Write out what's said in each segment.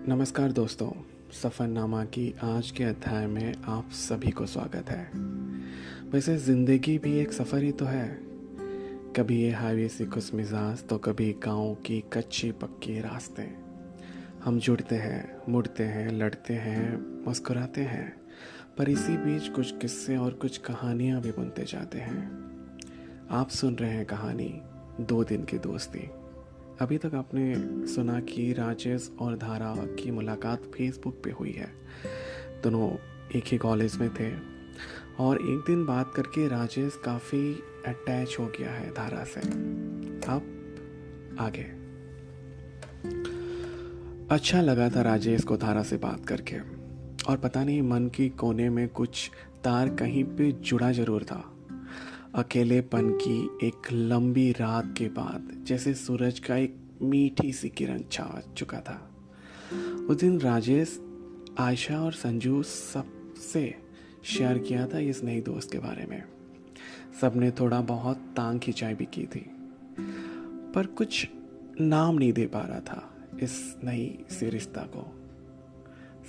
नमस्कार दोस्तों, सफ़रनामा की आज के अध्याय में आप सभी को स्वागत है। वैसे ज़िंदगी भी एक सफ़र ही तो है। कभी ये हाईवे से खुश मिजाज तो कभी गाँव की कच्ची पक्की रास्ते। हम जुड़ते हैं, मुड़ते हैं, लड़ते हैं, मुस्कुराते हैं, पर इसी बीच कुछ किस्से और कुछ कहानियाँ भी बुनते जाते हैं। आप सुन रहे हैं कहानी 2 दिन की दोस्ती। अभी तक आपने सुना कि राजेश और धारा की मुलाकात फेसबुक पे हुई है। दोनों एक ही कॉलेज में थे और एक दिन बात करके राजेश काफ़ी अटैच हो गया है धारा से। अब आगे। अच्छा लगा था राजेश को धारा से बात करके, और पता नहीं मन की कोने में कुछ तार कहीं पे जुड़ा जरूर था। अकेलेपन की एक लंबी रात के बाद जैसे सूरज का एक मीठी सी किरण छा चुका था। उस दिन राजेश, आयशा और संजू सबसे शेयर किया था इस नई दोस्त के बारे में। सबने थोड़ा बहुत टांग खिंचाई भी की थी, पर कुछ नाम नहीं दे पा रहा था इस नई सी रिश्ता को।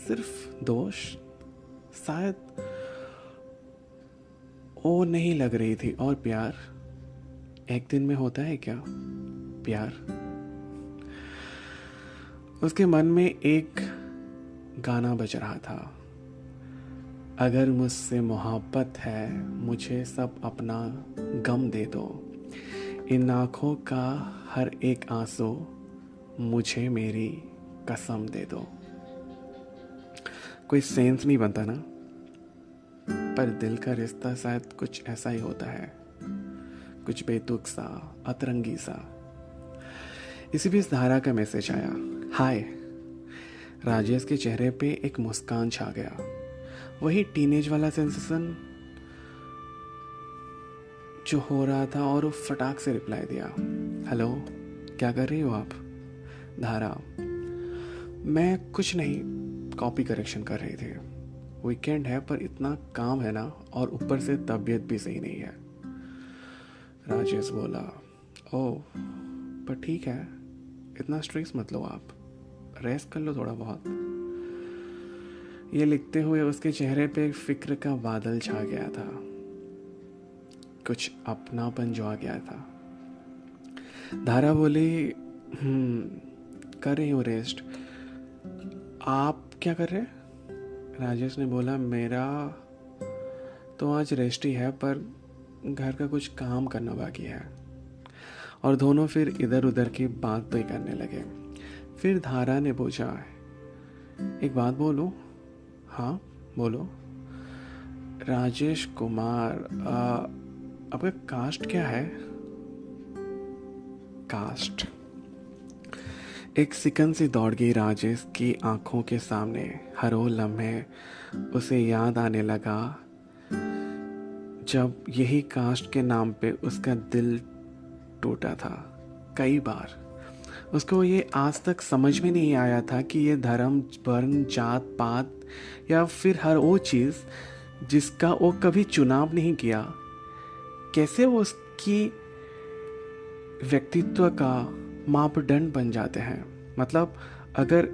सिर्फ दोस्त शायद वो नहीं लग रही थी, और प्यार एक दिन में होता है क्या प्यार? उसके मन में एक गाना बज रहा था, अगर मुझसे मोहब्बत है मुझे सब अपना गम दे दो, इन आँखों का हर एक आंसू मुझे मेरी कसम दे दो। कोई सेंस नहीं बनता ना, पर दिल का रिश्ता शायद कुछ ऐसा ही होता है, कुछ बेतुक सा, अतरंगी सा। इसी बीच धारा का मैसेज आया, हाय। राजेश के चेहरे पे एक मुस्कान छा गया, वही टीनेज वाला सेंसेशन जो हो रहा था, और वो फटाक से रिप्लाई दिया, हेलो, क्या कर रही हो आप? धारा, मैं कुछ नहीं, कॉपी करेक्शन कर रही थी। वीकेंड है पर इतना काम है ना, और ऊपर से तबीयत भी सही नहीं है। राजेश बोला, ओह, पर ठीक है, इतना स्ट्रेस मत लो आप, रेस्ट कर लो थोड़ा बहुत। ये लिखते हुए उसके चेहरे पे फिक्र का बादल छा गया था, कुछ अपनापन जो आ गया था। धारा बोली, कर रही हूँ रेस्ट, आप क्या कर रहे? राजेश ने बोला, मेरा तो आज रेस्ट ही है, पर घर का कुछ काम करना बाकी है। और दोनों फिर इधर उधर की बात तो ही करने लगे। फिर धारा ने पूछा, एक बात बोलूं? हाँ बोलो। राजेश कुमार, आपका कास्ट क्या है? कास्ट। एक सिकन सी दौड़ गई राजेश की आंखों के सामने। हर वो लम्हे उसे याद आने लगा जब यही कास्ट के नाम पे उसका दिल टूटा था। कई बार उसको ये आज तक समझ में नहीं आया था कि ये धर्म, वर्ण, जात पात या फिर हर वो चीज़ जिसका वो कभी चुनाव नहीं किया, कैसे वो उसकी व्यक्तित्व का मापदंड बन जाते हैं। मतलब अगर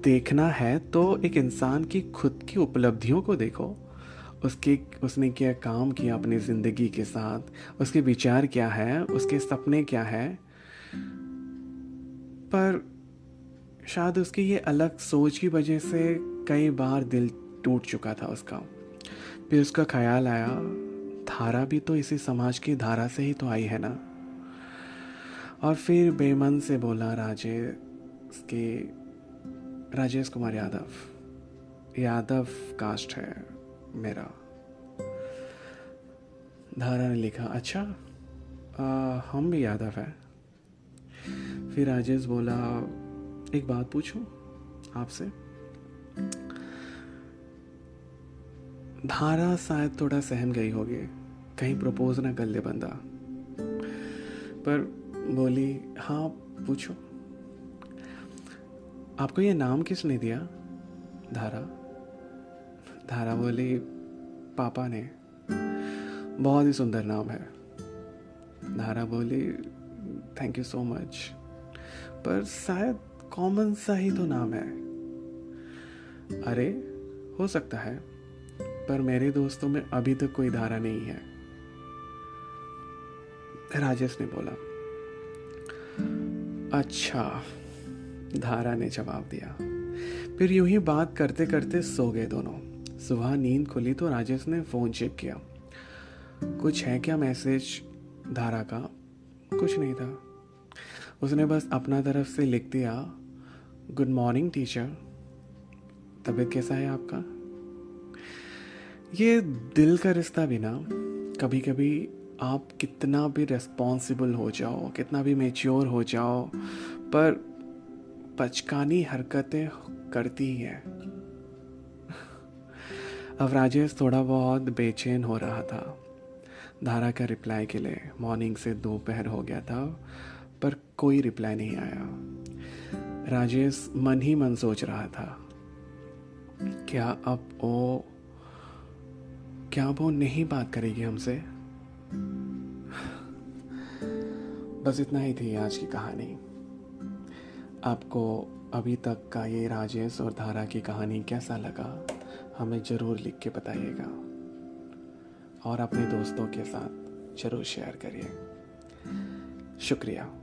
देखना है तो एक इंसान की खुद की उपलब्धियों को देखो, उसने क्या काम किया अपनी ज़िंदगी के साथ, उसके विचार क्या है, उसके सपने क्या है। पर शायद उसकी ये अलग सोच की वजह से कई बार दिल टूट चुका था उसका। फिर उसका ख्याल आया, धारा भी तो इसी समाज की धारा से ही तो आई है ना। और फिर बेमन से बोला, राजेश कुमार यादव कास्ट है मेरा। धारा ने लिखा, अच्छा, हम भी यादव हैं। फिर राजेश बोला, एक बात पूछूं आपसे? धारा शायद थोड़ा सहम गई होगी, कहीं प्रपोज ना कर ले बंदा, पर बोली, हाँ पूछो। आपको ये नाम किसने दिया? धारा बोली, पापा ने, बहुत ही सुंदर नाम है। धारा बोली, थैंक यू सो मच, पर शायद कॉमन सा ही तो नाम है। अरे हो सकता है, पर मेरे दोस्तों में अभी तक कोई धारा नहीं है, राजेश ने बोला। अच्छा, धारा ने जवाब दिया। फिर यूं ही बात करते करते सो गए दोनों। सुबह नींद खुली तो राजेश ने फ़ोन चेक किया। कुछ है क्या मैसेज धारा का? कुछ नहीं था। उसने बस अपना तरफ से लिख दिया, गुड मॉर्निंग टीचर, तबीयत कैसा है आपका? ये दिल का रिश्ता भी ना, कभी कभी आप कितना भी रिस्पॉन्सिबल हो जाओ, कितना भी मेच्योर हो जाओ, पर बचकानी हरकतें करती ही है। अब राजेश थोड़ा बहुत बेचैन हो रहा था। धारा का रिप्लाई के लिए मॉर्निंग से दोपहर हो गया था, पर कोई रिप्लाई नहीं आया। राजेश मन ही मन सोच रहा था, क्या वो नहीं बात करेगी हमसे? बस इतना ही थी आज की कहानी। आपको अभी तक का ये राजेश और धारा की कहानी कैसा लगा, हमें ज़रूर लिख के बताइएगा और अपने दोस्तों के साथ ज़रूर शेयर करिए। शुक्रिया।